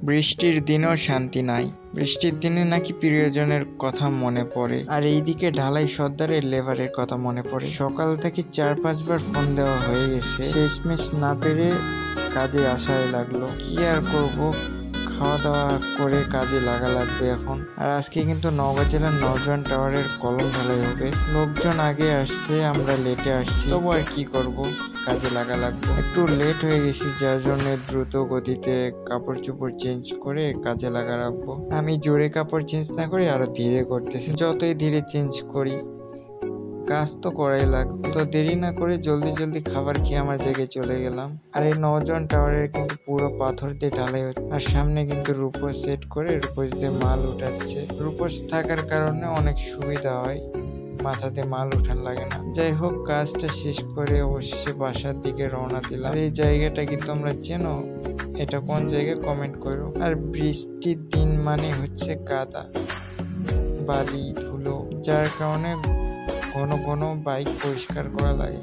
বৃষ্টির দিনেও শান্তি নাই। বৃষ্টির দিনে নাকি প্রিয়জনের কথা মনে পড়ে, আর এইদিকে ঢালাই সর্দারের লেবারের কথা মনে পড়ে। সকাল থেকে 4-5 বার ফোন দেওয়া হয়ে গেছে, শেষমেশ না পেরে কাজে আসাই লাগলো। কি আর করব, খাওয়া দাওয়া করে কাজে লাগা লাগবে এখন। আর আজকে কিন্তু নওগাঁ জেলার নওজোয়ান টাওয়ারের কলম ঢালাই হবে। লোকজন আগে আসছে, আমরা লেটে আসছি, তবু আর কি করব, কাজে লাগা লাগবে। একটু লেট হয়ে গেছি, যার জন্য দ্রুত গতিতে কাপড় চোপড় চেঞ্জ করে কাজে লাগা রাখবো। আমি জোরে কাপড় চেঞ্জ না করে আরো ধীরে করতেছি। যতই ধীরে চেঞ্জ করি, কাজ তো করাই লাগবে। তো দেরি না করে জলদি জলদি খাবার খেয়ে আমার জায়গায় চলে গেলাম। আর এই নওজোয়ান টাওয়ারের কিন্তু পুরো পাথর দিয়ে ঢালাই হচ্ছে, আর সামনে কিন্তু রূপোস সেট করে রূপোস দিয়ে মাল উঠাচ্ছে। রূপোস থাকার কারণে অনেক সুবিধা হয়, মাথাতে মাল উঠান লাগে না। যাই হোক, কাজটা শেষ করে অবশেষে বাসার দিকে রওনা দিলাম। আর এই জায়গাটা কি তোমরা চেনো? এটা কোন জায়গায় কমেন্ট করো। আর বৃষ্টির দিন মানে হচ্ছে কাদা, বালি, ধুলো, যার কারণে ঘন ঘন বাইক পরিষ্কার করা লাগে।